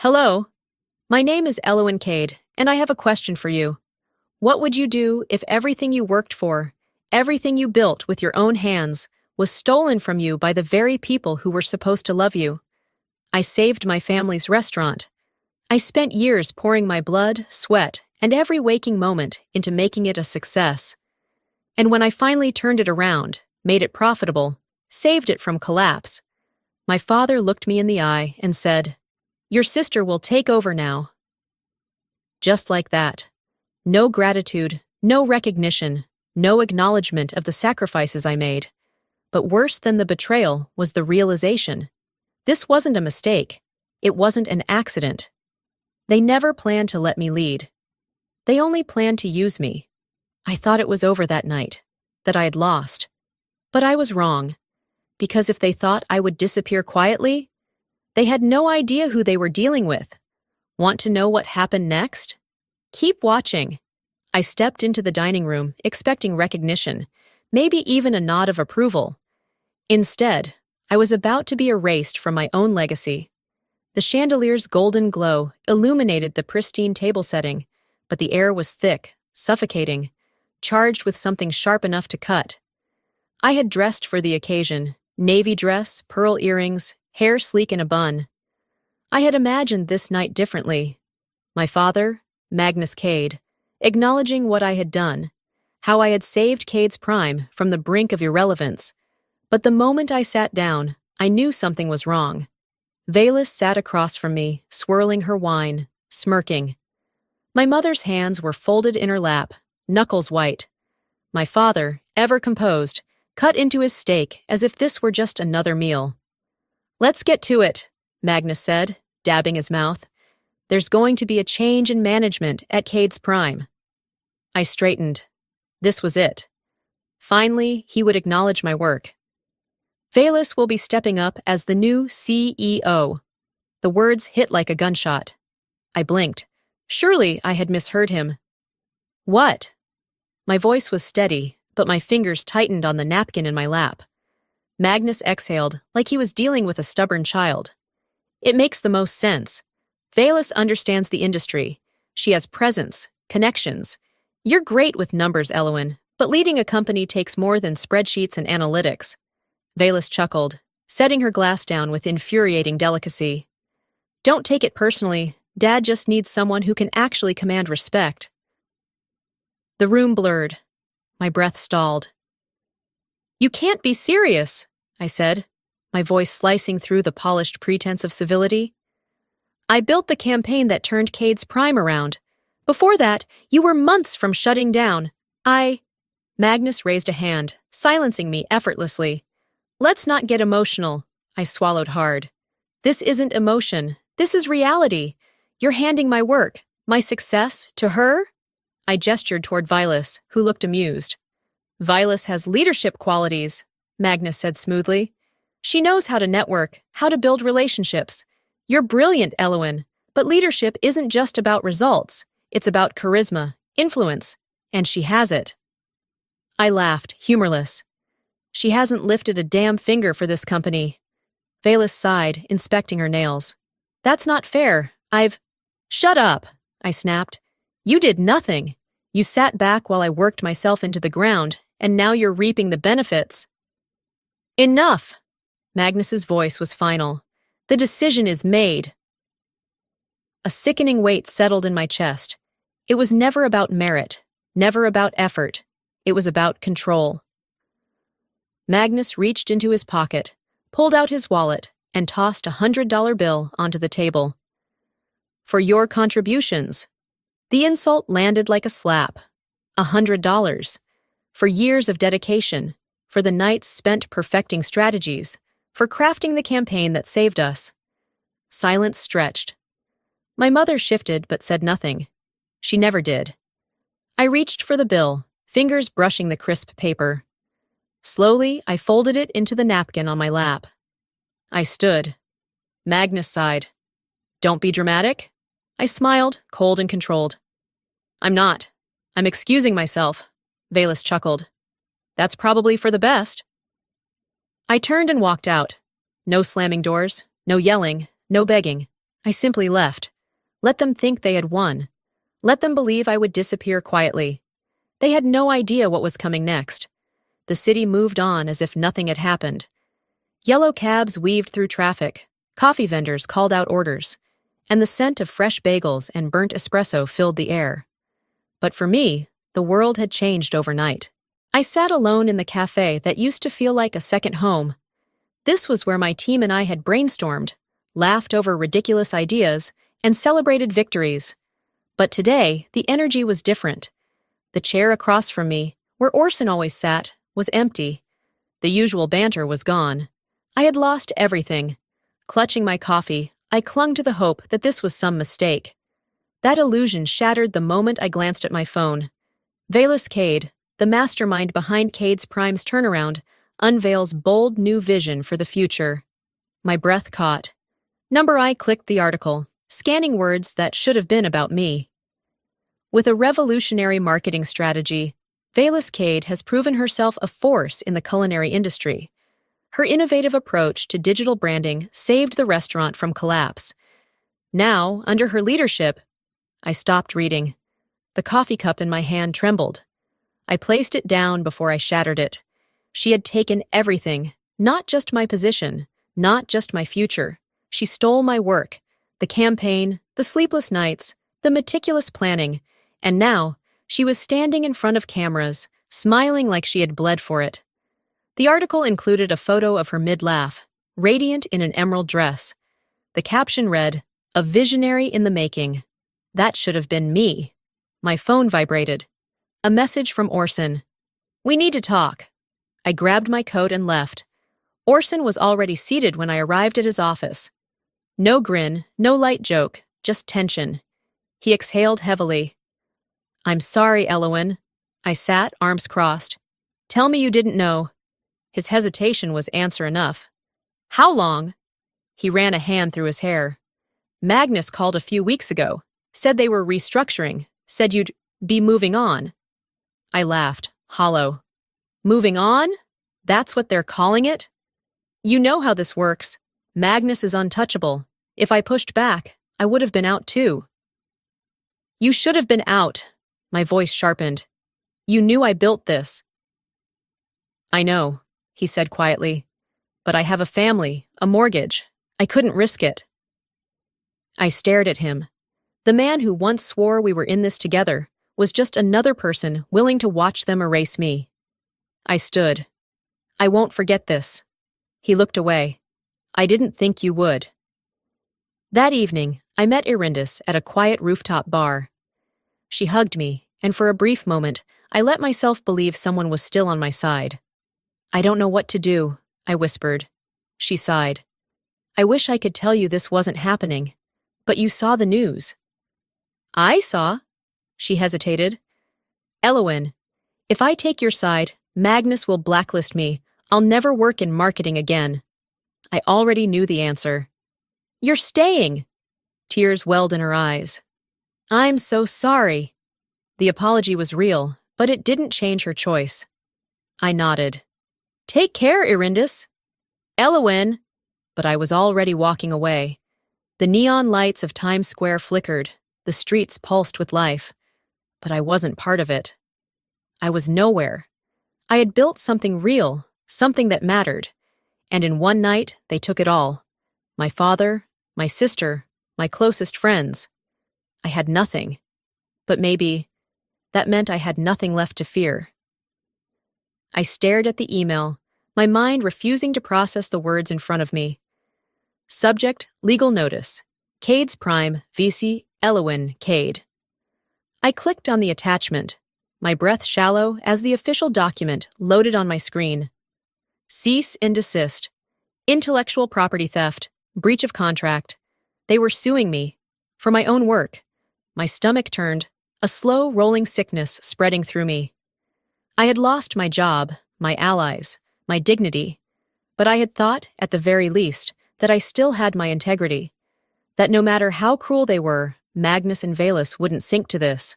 Hello, my name is Elowen Cade, and I have a question for you. What would you do if everything you worked for, everything you built with your own hands, was stolen from you by the very people who were supposed to love you? I saved my family's restaurant. I spent years pouring my blood, sweat, and every waking moment into making it a success. And when I finally turned it around, made it profitable, saved it from collapse, my father looked me in the eye and said, "Your sister will take over now." Just like that. No gratitude, no recognition, no acknowledgement of the sacrifices I made. But worse than the betrayal was the realization. This wasn't a mistake. It wasn't an accident. They never planned to let me lead. They only planned to use me. I thought it was over that night, that I had lost. But I was wrong. Because if they thought I would disappear quietly, they had no idea who they were dealing with. Want to know what happened next? Keep watching. I stepped into the dining room, expecting recognition, maybe even a nod of approval. Instead, I was about to be erased from my own legacy. The chandelier's golden glow illuminated the pristine table setting, but the air was thick, suffocating, charged with something sharp enough to cut. I had dressed for the occasion, navy dress, pearl earrings, hair sleek in a bun. I had imagined this night differently. My father, Magnus Cade, acknowledging what I had done, how I had saved Cade's Prime from the brink of irrelevance. But the moment I sat down, I knew something was wrong. Velis sat across from me, swirling her wine, smirking. My mother's hands were folded in her lap, knuckles white. My father, ever composed, cut into his steak as if this were just another meal. "Let's get to it," Magnus said, dabbing his mouth. "There's going to be a change in management at Cade's Prime." I straightened. This was it. Finally, he would acknowledge my work. "Velis will be stepping up as the new CEO." The words hit like a gunshot. I blinked. Surely I had misheard him. "What?" My voice was steady, but my fingers tightened on the napkin in my lap. Magnus exhaled, like he was dealing with a stubborn child. "It makes the most sense. Velis understands the industry. She has presence, connections. You're great with numbers, Elowen, but leading a company takes more than spreadsheets and analytics." Velis chuckled, setting her glass down with infuriating delicacy. "Don't take it personally. Dad just needs someone who can actually command respect." The room blurred. My breath stalled. "You can't be serious," I said, my voice slicing through the polished pretense of civility. "I built the campaign that turned Cade's Prime around. Before that, you were months from shutting down. Magnus raised a hand, silencing me effortlessly. "Let's not get emotional," I swallowed hard. "This isn't emotion. This is reality. You're handing my work, my success, to her?" I gestured toward Velis, who looked amused. "Velis has leadership qualities," Magnus said smoothly. "She knows how to network, how to build relationships. You're brilliant, Elowen, but leadership isn't just about results. It's about charisma, influence, and she has it." I laughed, humorless. "She hasn't lifted a damn finger for this company." Velis sighed, inspecting her nails. "That's not fair. Shut up," I snapped. "You did nothing. You sat back while I worked myself into the ground, and now you're reaping the benefits." "Enough!" Magnus's voice was final. "The decision is made." A sickening weight settled in my chest. It was never about merit, never about effort. It was about control. Magnus reached into his pocket, pulled out his wallet, and tossed a $100 bill onto the table. "For your contributions." The insult landed like a slap. $100. For years of dedication, for the nights spent perfecting strategies, for crafting the campaign that saved us. Silence stretched. My mother shifted but said nothing. She never did. I reached for the bill, fingers brushing the crisp paper. Slowly, I folded it into the napkin on my lap. I stood. Magnus sighed. "Don't be dramatic." I smiled, cold and controlled. "I'm not. I'm excusing myself," Velis chuckled. "That's probably for the best." I turned and walked out. No slamming doors, no yelling, no begging. I simply left. Let them think they had won. Let them believe I would disappear quietly. They had no idea what was coming next. The city moved on as if nothing had happened. Yellow cabs weaved through traffic, coffee vendors called out orders, and the scent of fresh bagels and burnt espresso filled the air. But for me, the world had changed overnight. I sat alone in the cafe that used to feel like a second home. This was where my team and I had brainstormed, laughed over ridiculous ideas, and celebrated victories. But today, the energy was different. The chair across from me, where Orson always sat, was empty. The usual banter was gone. I had lost everything. Clutching my coffee, I clung to the hope that this was some mistake. That illusion shattered the moment I glanced at my phone. Velas Cade, the mastermind behind Cade's Prime's turnaround, unveils bold new vision for the future. My breath caught. I clicked the article, scanning words that should have been about me. With a revolutionary marketing strategy, Velas Cade has proven herself a force in the culinary industry. Her innovative approach to digital branding saved the restaurant from collapse. Now, under her leadership, I stopped reading. The coffee cup in my hand trembled. I placed it down before I shattered it. She had taken everything, not just my position, not just my future. She stole my work, the campaign, the sleepless nights, the meticulous planning, and now she was standing in front of cameras, smiling like she had bled for it. The article included a photo of her mid-laugh, radiant in an emerald dress. The caption read, "A visionary in the making." That should have been me. My phone vibrated. A message from Orson. "We need to talk." I grabbed my coat and left. Orson was already seated when I arrived at his office. No grin, no light joke, just tension. He exhaled heavily. "I'm sorry, Elowen." I sat, arms crossed. "Tell me you didn't know." His hesitation was answer enough. "How long?" He ran a hand through his hair. "Magnus called a few weeks ago, said they were restructuring, said you'd be moving on." I laughed, hollow. "Moving on? That's what they're calling it?" "You know how this works. Magnus is untouchable. If I pushed back, I would have been out too." "You should have been out." My voice sharpened. "You knew I built this." "I know," he said quietly. "But I have a family, a mortgage. I couldn't risk it." I stared at him. The man who once swore we were in this together was just another person willing to watch them erase me. I stood. "I won't forget this." He looked away. "I didn't think you would." That evening, I met Irindis at a quiet rooftop bar. She hugged me, and for a brief moment, I let myself believe someone was still on my side. "I don't know what to do," I whispered. She sighed. "I wish I could tell you this wasn't happening, but you saw the news." "I saw?" She hesitated. "Elowen, if I take your side, Magnus will blacklist me. I'll never work in marketing again." I already knew the answer. "You're staying!" Tears welled in her eyes. "I'm so sorry." The apology was real, but it didn't change her choice. I nodded. "Take care, Irindis." "Elowen!" But I was already walking away. The neon lights of Times Square flickered, the streets pulsed with life. But I wasn't part of it. I was nowhere. I had built something real, something that mattered. And in one night, they took it all. My father, my sister, my closest friends. I had nothing. But maybe that meant I had nothing left to fear. I stared at the email, my mind refusing to process the words in front of me. Subject, legal notice. Cade's Prime, VC, Elowen, Cade. I clicked on the attachment, my breath shallow as the official document loaded on my screen. Cease and desist. Intellectual property theft. Breach of contract. They were suing me. For my own work. My stomach turned, a slow rolling sickness spreading through me. I had lost my job, my allies, my dignity. But I had thought, at the very least, that I still had my integrity. That no matter how cruel they were, Magnus and Velas wouldn't sink to this.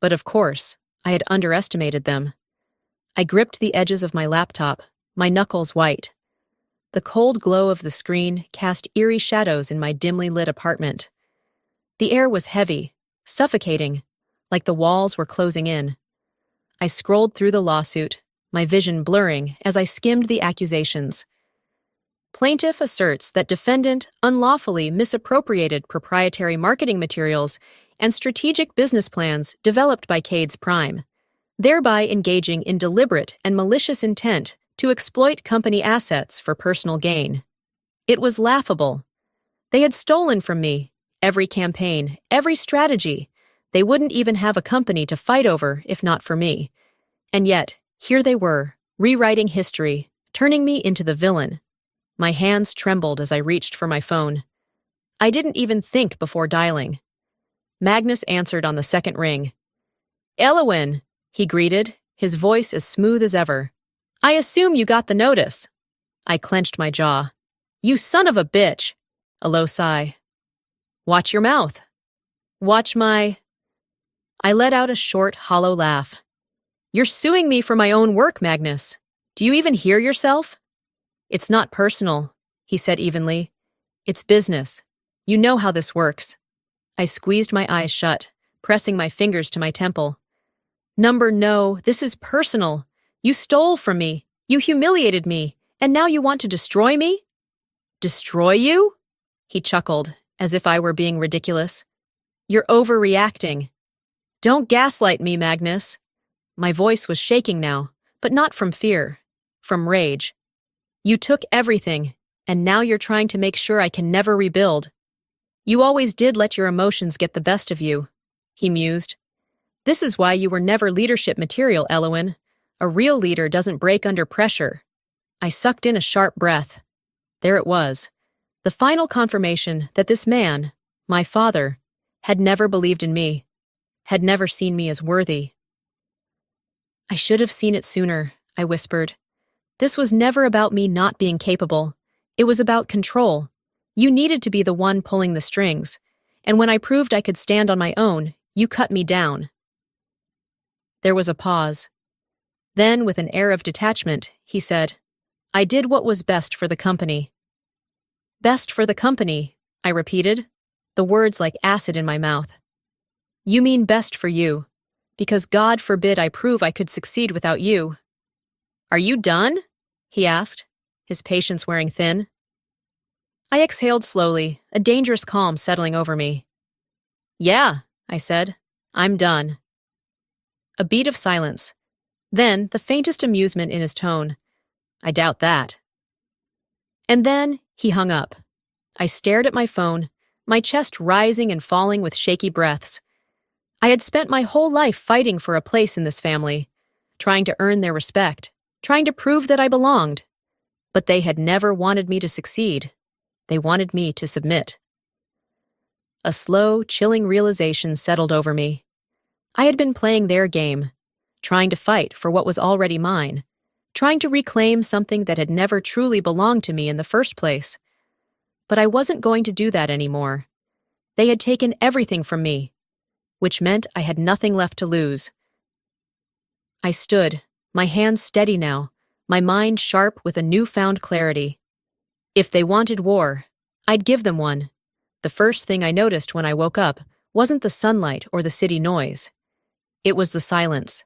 But of course, I had underestimated them. I gripped the edges of my laptop, my knuckles white. The cold glow of the screen cast eerie shadows in my dimly lit apartment. The air was heavy, suffocating, like the walls were closing in. I scrolled through the lawsuit, my vision blurring as I skimmed the accusations. Plaintiff asserts that defendant unlawfully misappropriated proprietary marketing materials and strategic business plans developed by Cades Prime, thereby engaging in deliberate and malicious intent to exploit company assets for personal gain. It was laughable. They had stolen from me every campaign, every strategy. They wouldn't even have a company to fight over if not for me. And yet, here they were, rewriting history, turning me into the villain. My hands trembled as I reached for my phone. I didn't even think before dialing. Magnus answered on the second ring. "Elowin," he greeted, his voice as smooth as ever. "I assume you got the notice." I clenched my jaw. "You son of a bitch!" A low sigh. "Watch your mouth." "Watch my—" I let out a short, hollow laugh. "You're suing me for my own work, Magnus. Do you even hear yourself?" "It's not personal," he said evenly. "It's business. You know how this works." I squeezed my eyes shut, pressing my fingers to my temple. No, this is personal. You stole from me, you humiliated me, and now you want to destroy me?" "Destroy you?" He chuckled, as if I were being ridiculous. "You're overreacting." "Don't gaslight me, Magnus." My voice was shaking now, but not from fear, from rage. "You took everything, and now you're trying to make sure I can never rebuild. You always did let your emotions get the best of you," he mused. "This is why you were never leadership material, Elowin. A real leader doesn't break under pressure." I sucked in a sharp breath. There it was, the final confirmation that this man, my father, had never believed in me, had never seen me as worthy. "I should have seen it sooner," I whispered. "This was never about me not being capable. It was about control. You needed to be the one pulling the strings, and when I proved I could stand on my own, you cut me down." There was a pause. Then, with an air of detachment, he said, "I did what was best for the company." "Best for the company," I repeated, the words like acid in my mouth. "You mean best for you, because God forbid I prove I could succeed without you." "Are you done?" he asked, his patience wearing thin. I exhaled slowly, a dangerous calm settling over me. "Yeah," I said, "I'm done." A beat of silence. Then, the faintest amusement in his tone. "I doubt that." And then, he hung up. I stared at my phone, my chest rising and falling with shaky breaths. I had spent my whole life fighting for a place in this family, trying to earn their respect, trying to prove that I belonged. But they had never wanted me to succeed. They wanted me to submit. A slow, chilling realization settled over me. I had been playing their game, trying to fight for what was already mine, trying to reclaim something that had never truly belonged to me in the first place. But I wasn't going to do that anymore. They had taken everything from me, which meant I had nothing left to lose. I stood, my hands steady now, my mind sharp with a newfound clarity. If they wanted war, I'd give them one. The first thing I noticed when I woke up wasn't the sunlight or the city noise. It was the silence.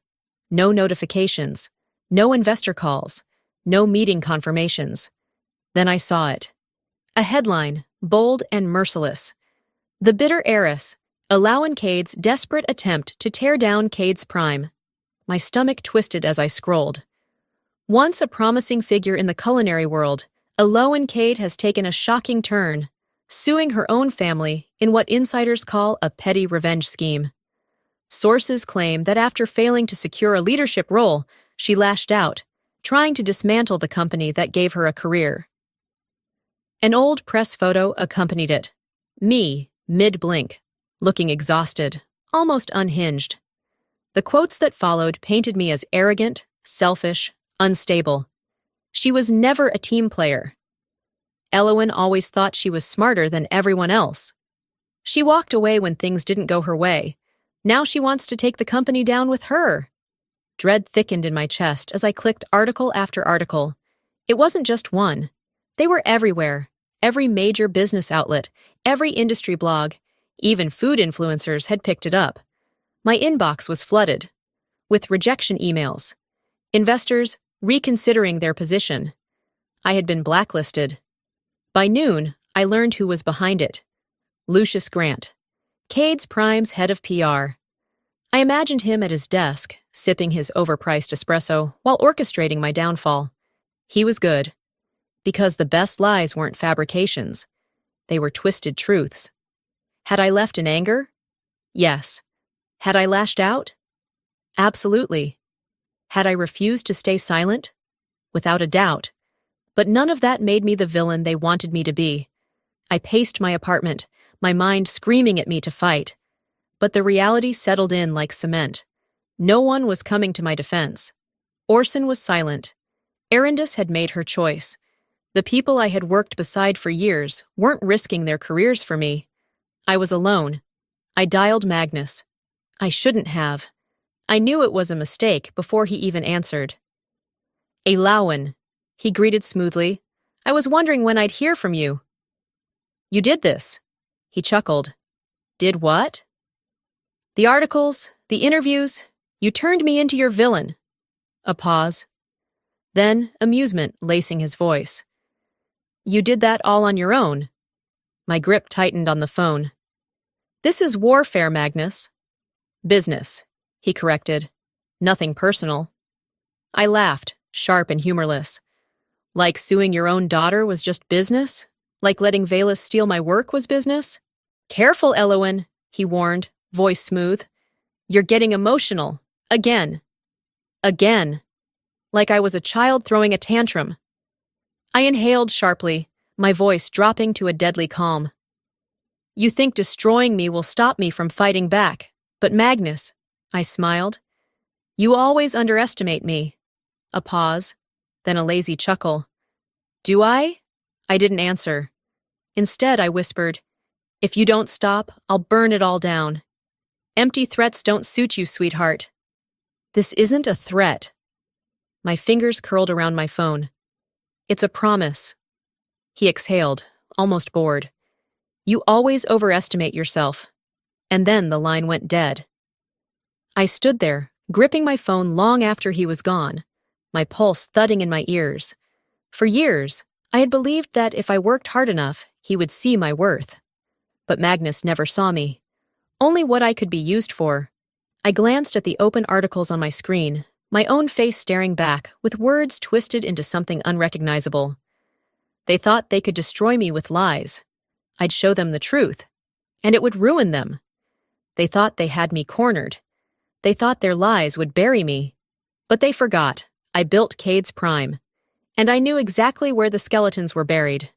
No notifications, no investor calls, no meeting confirmations. Then I saw it. A headline, bold and merciless. "The Bitter Heiress, Elowin Cade's Desperate Attempt to Tear Down Cades Prime." My stomach twisted as I scrolled. Once a promising figure in the culinary world, Elowin Cade has taken a shocking turn, suing her own family in what insiders call a petty revenge scheme. Sources claim that after failing to secure a leadership role, she lashed out, trying to dismantle the company that gave her a career. An old press photo accompanied it. Me, mid-blink, looking exhausted, almost unhinged. The quotes that followed painted me as arrogant, selfish, unstable. She was never a team player. Elowin always thought she was smarter than everyone else. She walked away when things didn't go her way. Now she wants to take the company down with her. Dread thickened in my chest as I clicked article after article. It wasn't just one. They were everywhere. Every major business outlet, every industry blog, even food influencers had picked it up. My inbox was flooded with rejection emails, investors reconsidering their position. I had been blacklisted. By noon, I learned who was behind it. Lucius Grant, Cade's Prime's head of PR. I imagined him at his desk, sipping his overpriced espresso while orchestrating my downfall. He was good. Because the best lies weren't fabrications. They were twisted truths. Had I left in anger? Yes. Had I lashed out? Absolutely. Had I refused to stay silent? Without a doubt. But none of that made me the villain they wanted me to be. I paced my apartment, my mind screaming at me to fight. But the reality settled in like cement. No one was coming to my defense. Orson was silent. Arindis had made her choice. The people I had worked beside for years weren't risking their careers for me. I was alone. I dialed Magnus. I shouldn't have. I knew it was a mistake before he even answered. Eilauan, he greeted smoothly. I was wondering when I'd hear from you. You did this. He chuckled. Did what? The articles, the interviews. You turned me into your villain. A pause. Then amusement lacing his voice. You did that all on your own. My grip tightened on the phone. This is warfare, Magnus. Business, he corrected. Nothing personal. I laughed, sharp and humorless. Like suing your own daughter was just business? Like letting Valus steal my work was business? Careful, Elowen, he warned, voice smooth. You're getting emotional. Again. Again. Like I was a child throwing a tantrum. I inhaled sharply, my voice dropping to a deadly calm. You think destroying me will stop me from fighting back, but Magnus, I smiled. You always underestimate me. A pause, then a lazy chuckle. Do I? I didn't answer. Instead, I whispered, if you don't stop, I'll burn it all down. Empty threats don't suit you, sweetheart. This isn't a threat. My fingers curled around my phone. It's a promise. He exhaled, almost bored. You always overestimate yourself. And then the line went dead. I stood there, gripping my phone long after he was gone, my pulse thudding in my ears. For years, I had believed that if I worked hard enough, he would see my worth. But Magnus never saw me. Only what I could be used for. I glanced at the open articles on my screen, my own face staring back, with words twisted into something unrecognizable. They thought they could destroy me with lies. I'd show them the truth, and it would ruin them. They thought they had me cornered. They thought their lies would bury me. But they forgot. I built Cade's Prime. And I knew exactly where the skeletons were buried.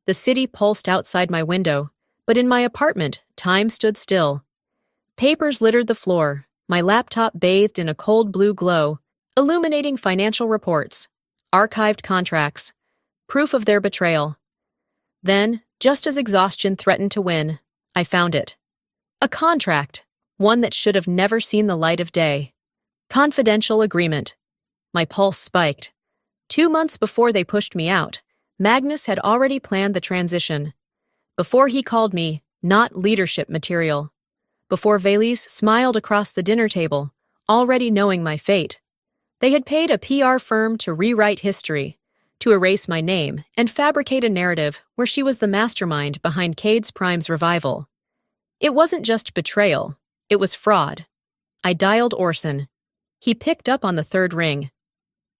The city pulsed outside my window, but in my apartment, time stood still. Papers littered the floor, my laptop bathed in a cold blue glow, illuminating financial reports, archived contracts, proof of their betrayal. Then, just as exhaustion threatened to win, I found it. A contract, one that should have never seen the light of day. Confidential agreement. My pulse spiked. 2 months before they pushed me out, Magnus had already planned the transition. Before he called me not leadership material. Before Valise smiled across the dinner table, already knowing my fate. They had paid a PR firm to rewrite history, to erase my name and fabricate a narrative where she was the mastermind behind Cade's Prime's revival. It wasn't just betrayal, it was fraud. I dialed Orson. He picked up on the third ring.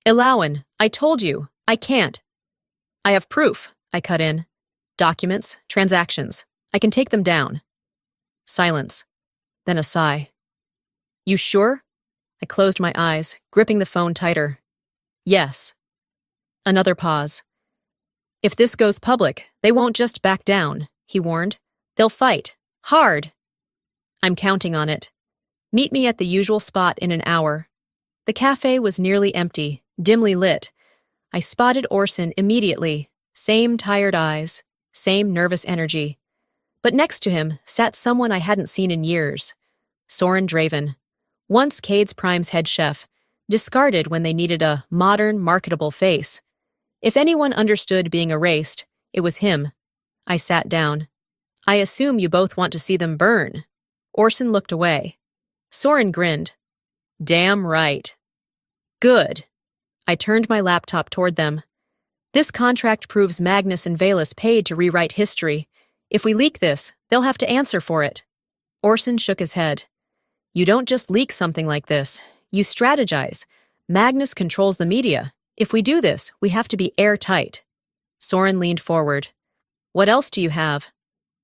Eilauan, I told you, I can't. I have proof, I cut in. Documents, transactions. I can take them down. Silence. Then a sigh. You sure? I closed my eyes, gripping the phone tighter. Yes. Another pause. If this goes public, they won't just back down, he warned. They'll fight. Hard. I'm counting on it. Meet me at the usual spot in an hour. The cafe was nearly empty, dimly lit. I spotted Orson immediately. Same tired eyes, same nervous energy. But next to him sat someone I hadn't seen in years. Soren Draven, once Cade's Prime's head chef, discarded when they needed a modern, marketable face. If anyone understood being erased, it was him. I sat down. I assume you both want to see them burn. Orson looked away. Soren grinned. Damn right. Good. I turned my laptop toward them. This contract proves Magnus and Valus paid to rewrite history. If we leak this, they'll have to answer for it. Orson shook his head. You don't just leak something like this. You strategize. Magnus controls the media. If we do this, we have to be airtight. Soren leaned forward. What else do you have?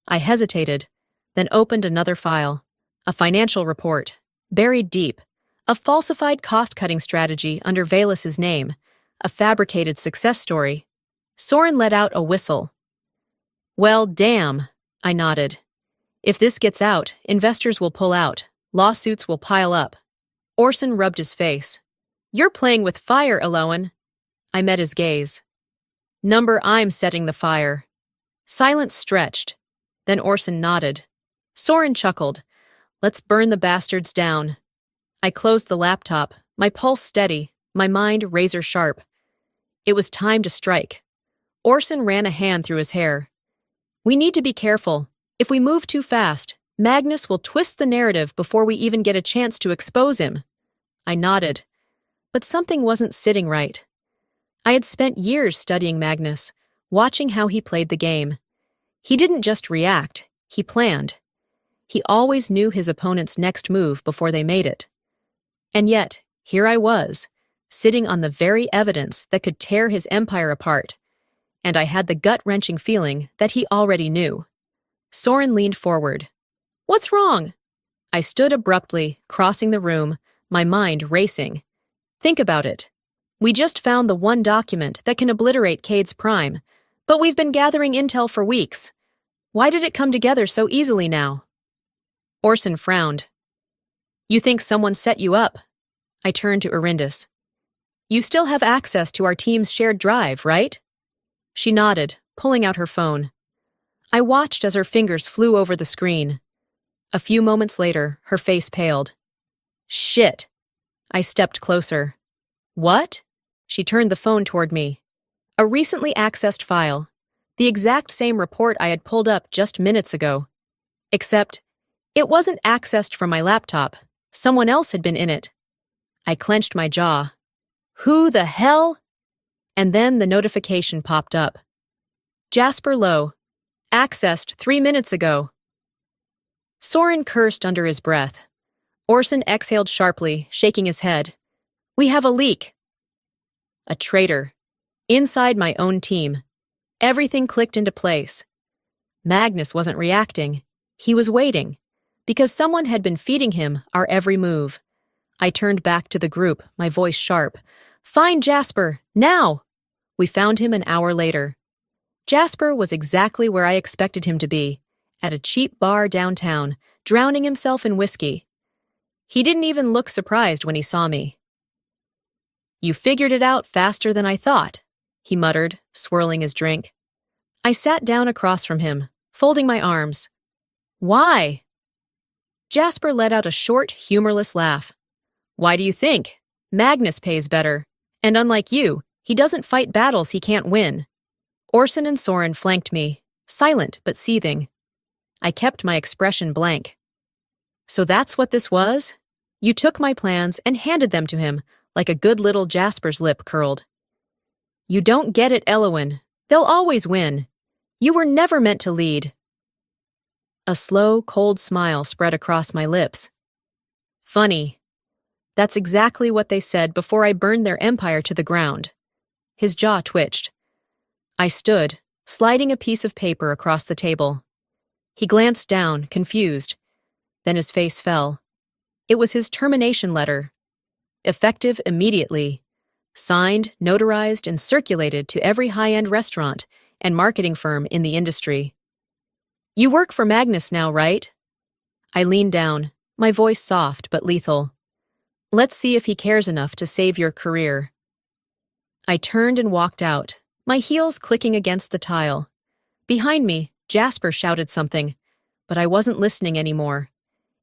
I hesitated, then opened another file. A financial report, buried deep. A falsified cost-cutting strategy under Valus's name. A fabricated success story. Soren let out a whistle. Well, damn, I nodded. If this gets out, investors will pull out. Lawsuits will pile up. Orson rubbed his face. You're playing with fire, Eloan. I met his gaze. Number, I'm setting the fire. Silence stretched. Then Orson nodded. Soren chuckled. Let's burn the bastards down. I closed the laptop, my pulse steady, my mind razor sharp. It was time to strike. Orson ran a hand through his hair. We need to be careful. If we move too fast, Magnus will twist the narrative before we even get a chance to expose him. I nodded. But something wasn't sitting right. I had spent years studying Magnus, watching how he played the game. He didn't just react, he planned. He always knew his opponent's next move before they made it. And yet, here I was, sitting on the very evidence that could tear his empire apart, and I had the gut-wrenching feeling that he already knew. Soren leaned forward. What's wrong? I stood abruptly, crossing the room, my mind racing. Think about it. We just found the one document that can obliterate Cade's prime, but we've been gathering intel for weeks. Why did it come together so easily now? Orson frowned. You think someone set you up? I turned to Erindis. You still have access to our team's shared drive, right? She nodded, pulling out her phone. I watched as her fingers flew over the screen. A few moments later, her face paled. Shit. I stepped closer. What? She turned the phone toward me. A recently accessed file. The exact same report I had pulled up just minutes ago. Except, it wasn't accessed from my laptop. Someone else had been in it. I clenched my jaw. Who the hell? And then the notification popped up. Jasper Lowe. Accessed 3 minutes ago. Soren cursed under his breath. Orson exhaled sharply, shaking his head. We have a leak. A traitor. Inside my own team. Everything clicked into place. Magnus wasn't reacting. He was waiting. Because someone had been feeding him our every move. I turned back to the group, my voice sharp. Find Jasper, now! We found him an hour later. Jasper was exactly where I expected him to be, at a cheap bar downtown, drowning himself in whiskey. He didn't even look surprised when he saw me. You figured it out faster than I thought, he muttered, swirling his drink. I sat down across from him, folding my arms. Why? Jasper let out a short, humorless laugh. Why do you think? Magnus pays better. And unlike you, he doesn't fight battles he can't win. Orson and Soren flanked me, silent but seething. I kept my expression blank. So that's what this was? You took my plans and handed them to him, like a good little Jasper's lip curled. You don't get it, Eloan. They'll always win. You were never meant to lead. A slow, cold smile spread across my lips. Funny. That's exactly what they said before I burned their empire to the ground. His jaw twitched. I stood, sliding a piece of paper across the table. He glanced down, confused. Then his face fell. It was his termination letter. Effective immediately. Signed, notarized, and circulated to every high-end restaurant and marketing firm in the industry. You work for Magnus now, right? I leaned down, my voice soft but lethal. Let's see if he cares enough to save your career. I turned and walked out, my heels clicking against the tile. Behind me, Jasper shouted something, but I wasn't listening anymore.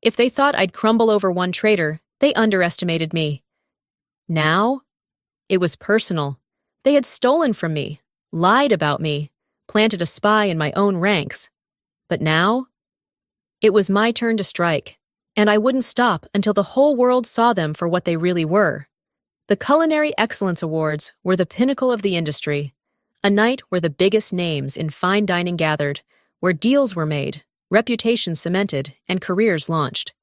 If they thought I'd crumble over one traitor, they underestimated me. Now? It was personal. They had stolen from me, lied about me, planted a spy in my own ranks. But now, it was my turn to strike, and I wouldn't stop until the whole world saw them for what they really were. The Culinary Excellence Awards were the pinnacle of the industry, a night where the biggest names in fine dining gathered, where deals were made, reputations cemented, and careers launched.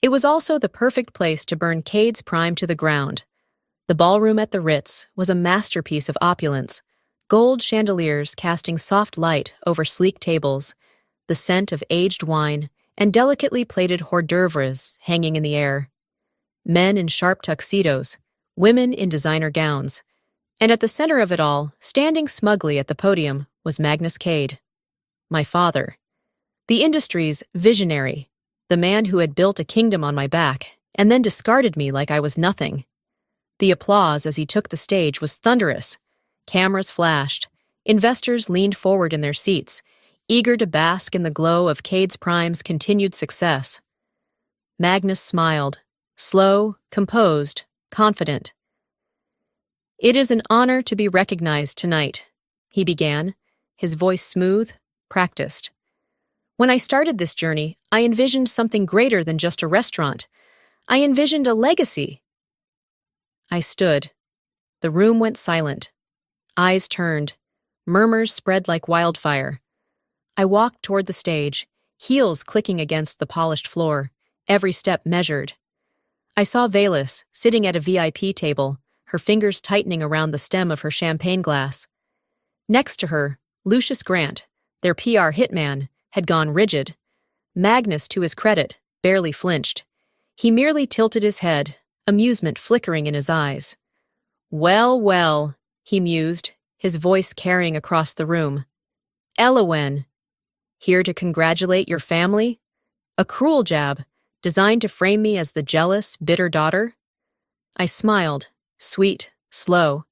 It was also the perfect place to burn Cade's Prime to the ground. The ballroom at the Ritz was a masterpiece of opulence, gold chandeliers casting soft light over sleek tables, the scent of aged wine, and delicately plated hors d'oeuvres hanging in the air. Men in sharp tuxedos, women in designer gowns, and at the center of it all, standing smugly at the podium, was Magnus Cade, my father, the industry's visionary, the man who had built a kingdom on my back and then discarded me like I was nothing. The applause as he took the stage was thunderous. Cameras flashed. Investors leaned forward in their seats, eager to bask in the glow of Cade's Prime's continued success. Magnus smiled, slow, composed, confident. "It is an honor to be recognized tonight," he began, his voice smooth, practiced. "When I started this journey, I envisioned something greater than just a restaurant. I envisioned a legacy." I stood. The room went silent. Eyes turned. Murmurs spread like wildfire. I walked toward the stage, heels clicking against the polished floor, every step measured. I saw Velis sitting at a VIP table, her fingers tightening around the stem of her champagne glass. Next to her, Lucius Grant, their PR hitman, had gone rigid. Magnus, to his credit, barely flinched. He merely tilted his head, amusement flickering in his eyes. "Well, well," he mused, his voice carrying across the room. "Elowen, here to congratulate your family? A cruel jab, designed to frame me as the jealous, bitter daughter?" I smiled, sweet, slow.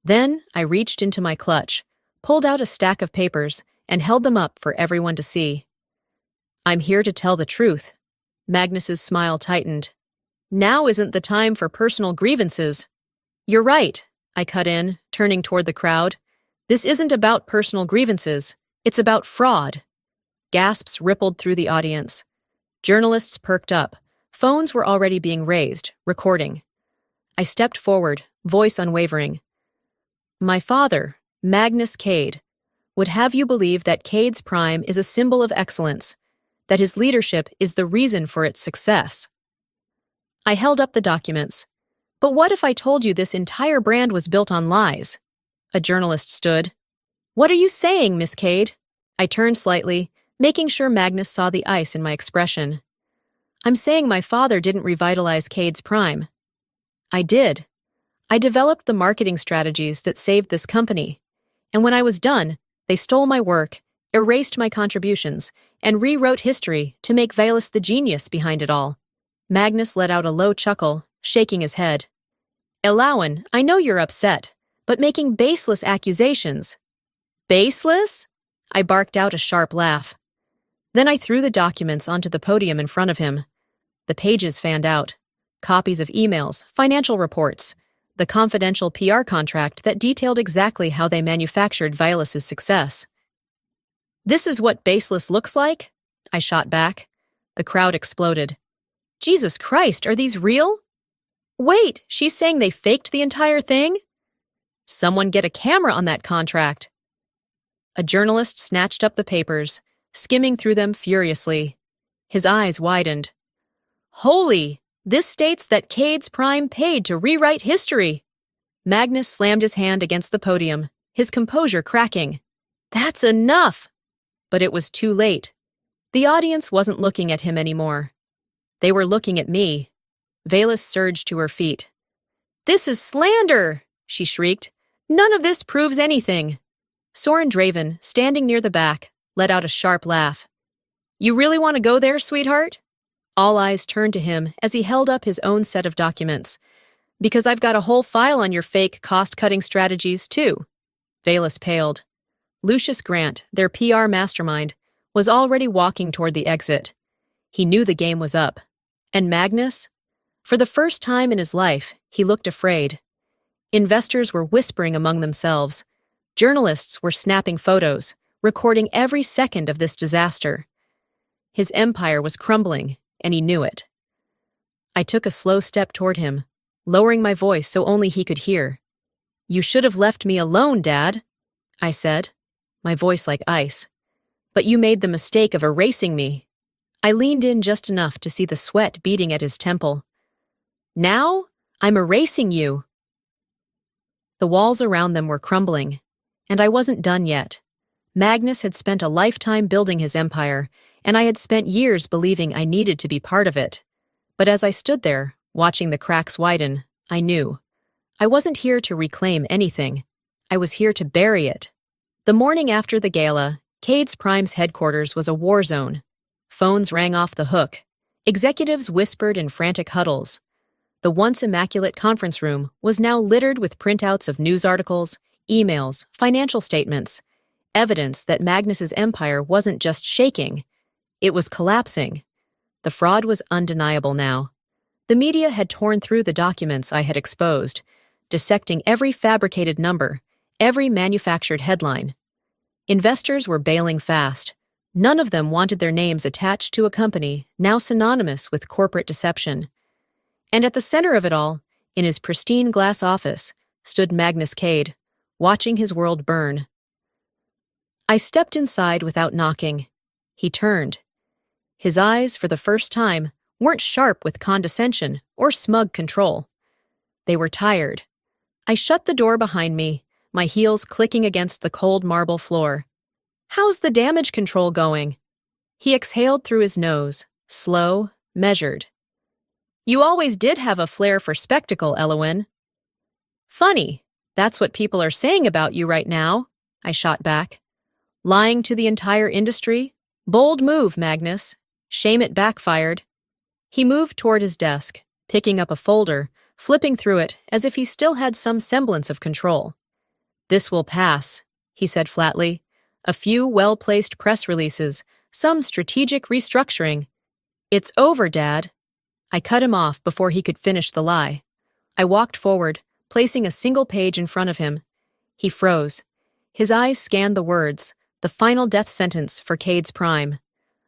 Then I reached into my clutch, pulled out a stack of papers, and held them up for everyone to see. "I'm here to tell the truth." Magnus's smile tightened. "Now isn't the time for personal grievances." "You're right," I cut in, turning toward the crowd. "This isn't about personal grievances. It's about fraud." Gasps rippled through the audience. Journalists perked up. Phones were already being raised, recording. I stepped forward, voice unwavering. "My father, Magnus Cade, would have you believe that Cade's Prime is a symbol of excellence, that his leadership is the reason for its success." I held up the documents. "But what if I told you this entire brand was built on lies?" A journalist stood. "What are you saying, Miss Cade?" I turned slightly, making sure Magnus saw the ice in my expression. "I'm saying my father didn't revitalize Cade's Prime." "I did. I developed the marketing strategies that saved this company. And when I was done, they stole my work, erased my contributions, and rewrote history to make Velis the genius behind it all." Magnus let out a low chuckle, shaking his head. "Elowen, I know you're upset, but making baseless accusations." "Baseless?" I barked out a sharp laugh. Then I threw the documents onto the podium in front of him. The pages fanned out. Copies of emails, financial reports, the confidential PR contract that detailed exactly how they manufactured Velis's success. "This is what baseless looks like?" I shot back. The crowd exploded. "Jesus Christ, are these real?" "Wait, she's saying they faked the entire thing?" "Someone get a camera on that contract." A journalist snatched up the papers, skimming through them furiously. His eyes widened. "Holy! This states that Cade's Prime paid to rewrite history." Magnus slammed his hand against the podium, his composure cracking. "That's enough!" But it was too late. The audience wasn't looking at him anymore. They were looking at me. Velis surged to her feet. "This is slander!" she shrieked. "None of this proves anything." Soren Draven, standing near the back, let out a sharp laugh. "You really want to go there, sweetheart?" All eyes turned to him as he held up his own set of documents. "Because I've got a whole file on your fake cost-cutting strategies, too." Velis paled. Lucius Grant, their PR mastermind, was already walking toward the exit. He knew the game was up. And Magnus? For the first time in his life, he looked afraid. Investors were whispering among themselves. Journalists were snapping photos, recording every second of this disaster. His empire was crumbling, and he knew it. I took a slow step toward him, lowering my voice so only he could hear. "You should have left me alone, Dad," I said, my voice like ice. "But you made the mistake of erasing me." I leaned in just enough to see the sweat beating at his temple. "Now, I'm erasing you." The walls around them were crumbling, and I wasn't done yet. Magnus had spent a lifetime building his empire, and I had spent years believing I needed to be part of it. But as I stood there, watching the cracks widen, I knew. I wasn't here to reclaim anything. I was here to bury it. The morning after the gala, Cades Prime's headquarters was a war zone. Phones rang off the hook. Executives whispered in frantic huddles. The once immaculate conference room was now littered with printouts of news articles, emails, financial statements, evidence that Magnus's empire wasn't just shaking, it was collapsing. The fraud was undeniable now. The media had torn through the documents I had exposed, dissecting every fabricated number, every manufactured headline. Investors were bailing fast. None of them wanted their names attached to a company now synonymous with corporate deception. And at the center of it all, in his pristine glass office, stood Magnus Cade, watching his world burn. I stepped inside without knocking. He turned. His eyes, for the first time, weren't sharp with condescension or smug control. They were tired. I shut the door behind me, my heels clicking against the cold marble floor. "How's the damage control going?" He exhaled through his nose, slow, measured. "You always did have a flair for spectacle, Elowen." "Funny, that's what people are saying about you right now," I shot back. "Lying to the entire industry? Bold move, Magnus. Shame it backfired." He moved toward his desk, picking up a folder, flipping through it as if he still had some semblance of control. "This will pass," he said flatly. "A few well-placed press releases, some strategic restructuring. It's over, Dad." I cut him off before he could finish the lie. I walked forward, placing a single page in front of him. He froze. His eyes scanned the words, the final death sentence for Cades Prime.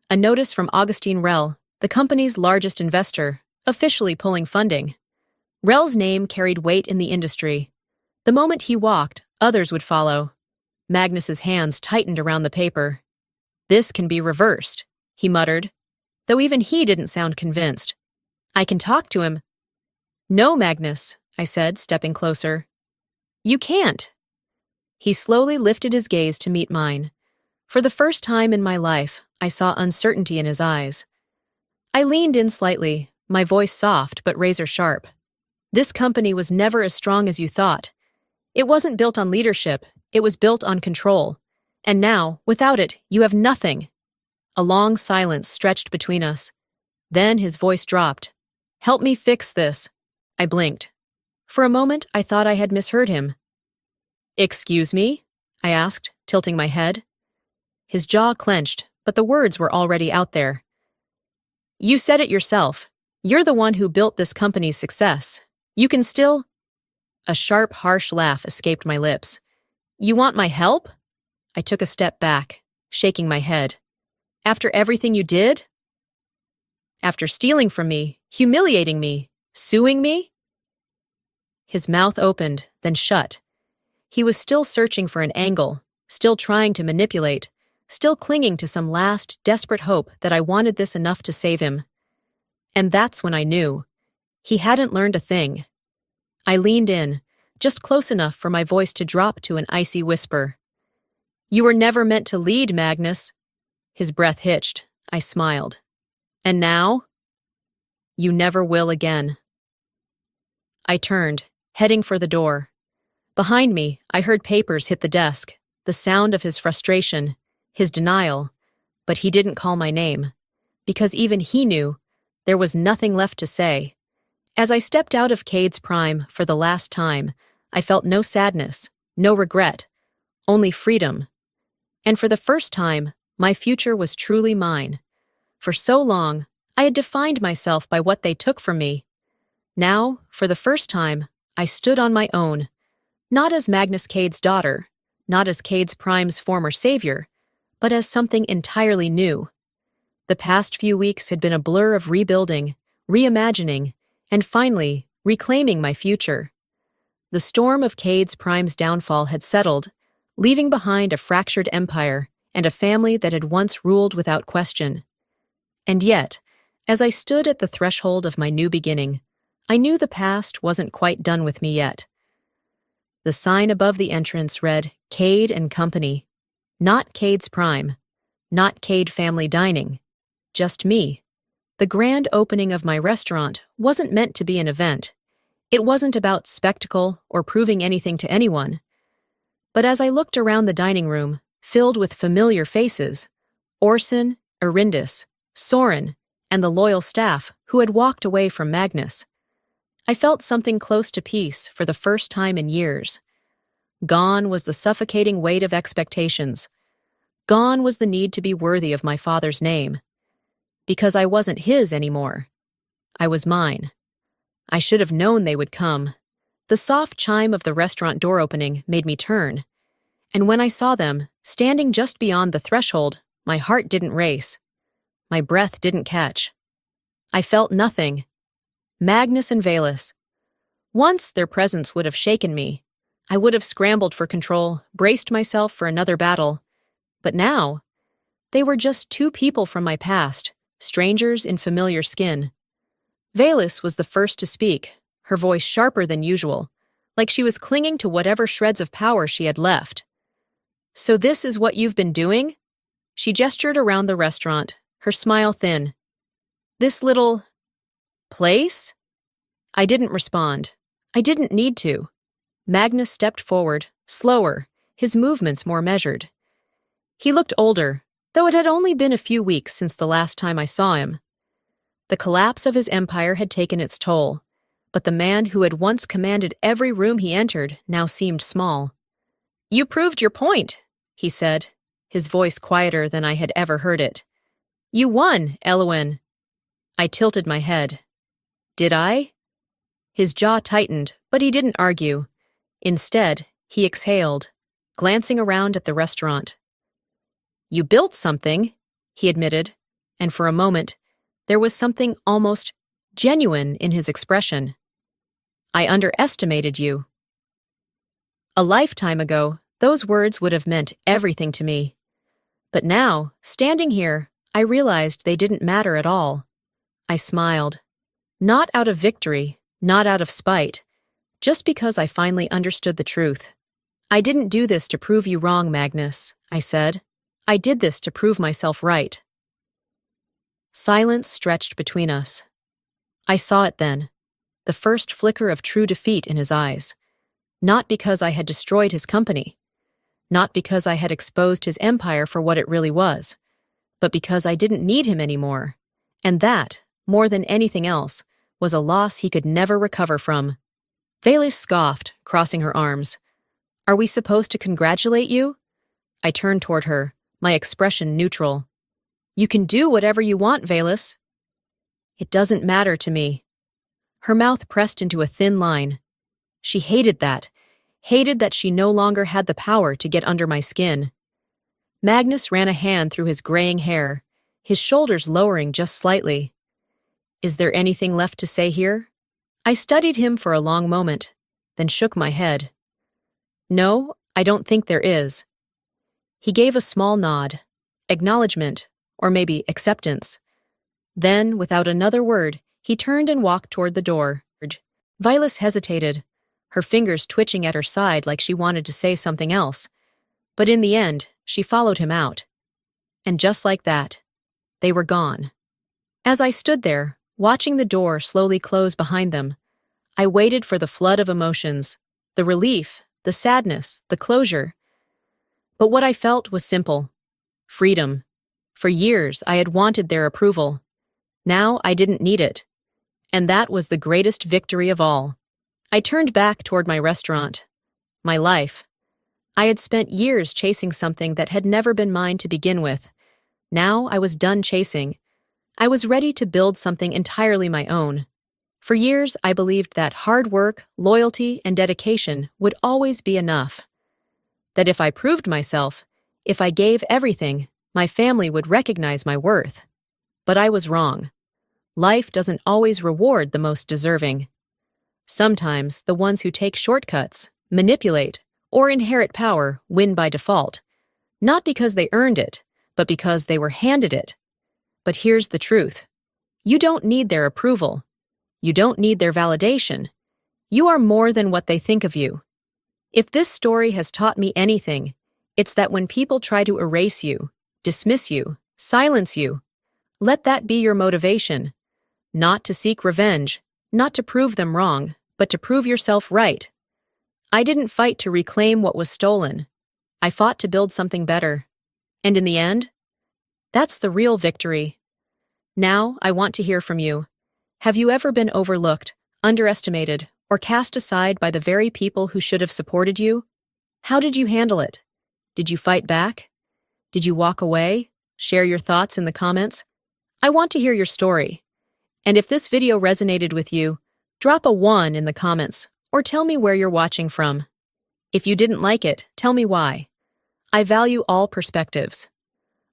A notice from Augustine Rell, the company's largest investor, officially pulling funding. Rell's name carried weight in the industry. The moment he walked, others would follow. Magnus's hands tightened around the paper. "This can be reversed," he muttered, though even he didn't sound convinced. "I can talk to him." "No, Magnus," I said, stepping closer. "You can't." He slowly lifted his gaze to meet mine. For the first time in my life, I saw uncertainty in his eyes. I leaned in slightly, my voice soft but razor-sharp. "This company was never as strong as you thought. It wasn't built on leadership, it was built on control. And now, without it, you have nothing." A long silence stretched between us. Then his voice dropped. "Help me fix this." I blinked. For a moment, I thought I had misheard him. "Excuse me?" I asked, tilting my head. His jaw clenched, but the words were already out there. "You said it yourself. You're the one who built this company's success. You can still—" A sharp, harsh laugh escaped my lips. "You want my help?" I took a step back, shaking my head. "After everything you did? After stealing from me, humiliating me, suing me?" His mouth opened, then shut. He was still searching for an angle, still trying to manipulate, still clinging to some last, desperate hope that I wanted this enough to save him. And that's when I knew. He hadn't learned a thing. I leaned in, just close enough for my voice to drop to an icy whisper. "You were never meant to lead, Magnus." His breath hitched. I smiled. "And now?" "You never will again." I turned, heading for the door. Behind me, I heard papers hit the desk, the sound of his frustration, his denial, but he didn't call my name, because even he knew there was nothing left to say. As I stepped out of Cades Prime for the last time, I felt no sadness, no regret, only freedom. And for the first time, my future was truly mine. For so long, I had defined myself by what they took from me. Now, for the first time, I stood on my own, not as Magnus Cade's daughter, not as Cade's Prime's former savior, but as something entirely new. The past few weeks had been a blur of rebuilding, reimagining, and finally, reclaiming my future. The storm of Cade's Prime's downfall had settled, leaving behind a fractured empire and a family that had once ruled without question. And yet, as I stood at the threshold of my new beginning, I knew the past wasn't quite done with me yet. The sign above the entrance read, Cade and Company. Not Cade's Prime, not Cade Family Dining, just me. The grand opening of my restaurant wasn't meant to be an event. It wasn't about spectacle or proving anything to anyone. But as I looked around the dining room, filled with familiar faces, Orson, Arindis, Soren, and the loyal staff who had walked away from Magnus, I felt something close to peace for the first time in years. Gone was the suffocating weight of expectations. Gone was the need to be worthy of my father's name. Because I wasn't his anymore. I was mine. I should have known they would come. The soft chime of the restaurant door opening made me turn. And when I saw them, standing just beyond the threshold, my heart didn't race. My breath didn't catch. I felt nothing. Magnus and Velis. Once their presence would have shaken me. I would have scrambled for control, braced myself for another battle. But now, they were just two people from my past, strangers in familiar skin. Velis was the first to speak, her voice sharper than usual, like she was clinging to whatever shreds of power she had left. "So this is what you've been doing?" She gestured around the restaurant, her smile thin. "This little place?" I didn't respond. I didn't need to. Magnus stepped forward, slower, his movements more measured. He looked older, though it had only been a few weeks since the last time I saw him. The collapse of his empire had taken its toll, but the man who had once commanded every room he entered now seemed small. "You proved your point," he said, his voice quieter than I had ever heard it. "You won, Elowen." I tilted my head. Did I? His jaw tightened, but he didn't argue. Instead, he exhaled, glancing around at the restaurant. "You built something," he admitted, and for a moment, there was something almost genuine in his expression. "I underestimated you." A lifetime ago, those words would have meant everything to me. But now, standing here, I realized they didn't matter at all. I smiled. Not out of victory, not out of spite, just because I finally understood the truth. "I didn't do this to prove you wrong, Magnus," I said. "I did this to prove myself right." Silence stretched between us. I saw it then, the first flicker of true defeat in his eyes. Not because I had destroyed his company, not because I had exposed his empire for what it really was, but because I didn't need him anymore, and that, more than anything else, was a loss he could never recover from. Velis scoffed, crossing her arms. "Are we supposed to congratulate you?" I turned toward her, my expression neutral. "You can do whatever you want, Velis." "It doesn't matter to me." Her mouth pressed into a thin line. She hated that she no longer had the power to get under my skin. Magnus ran a hand through his graying hair, his shoulders lowering just slightly. "Is there anything left to say here?" I studied him for a long moment, then shook my head. "No, I don't think there is." He gave a small nod, acknowledgement, or maybe acceptance. Then, without another word, he turned and walked toward the door. Velis hesitated, her fingers twitching at her side like she wanted to say something else. But in the end, she followed him out. And just like that, they were gone. As I stood there, watching the door slowly close behind them, I waited for the flood of emotions, the relief, the sadness, the closure. But what I felt was simple. Freedom. For years, I had wanted their approval. Now I didn't need it. And that was the greatest victory of all. I turned back toward my restaurant. My life. I had spent years chasing something that had never been mine to begin with. Now I was done chasing. I was ready to build something entirely my own. For years, I believed that hard work, loyalty, and dedication would always be enough. That if I proved myself, if I gave everything, my family would recognize my worth. But I was wrong. Life doesn't always reward the most deserving. Sometimes the ones who take shortcuts, manipulate, or inherit power win by default, not because they earned it, but because they were handed it. But here's the truth. You don't need their approval. You don't need their validation. You are more than what they think of you. If this story has taught me anything, it's that when people try to erase you, dismiss you, silence you, let that be your motivation. Not to seek revenge, not to prove them wrong, but to prove yourself right. I didn't fight to reclaim what was stolen. I fought to build something better. And in the end, that's the real victory. Now, I want to hear from you. Have you ever been overlooked, underestimated, or cast aside by the very people who should have supported you? How did you handle it? Did you fight back? Did you walk away? Share your thoughts in the comments. I want to hear your story. And if this video resonated with you, drop a 1 in the comments or tell me where you're watching from. If you didn't like it, tell me why. I value all perspectives.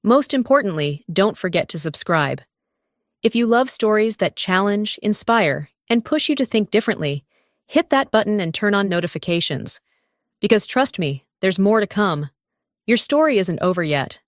Most importantly, don't forget to subscribe. If you love stories that challenge, inspire, and push you to think differently, hit that button and turn on notifications. Because trust me, there's more to come. Your story isn't over yet.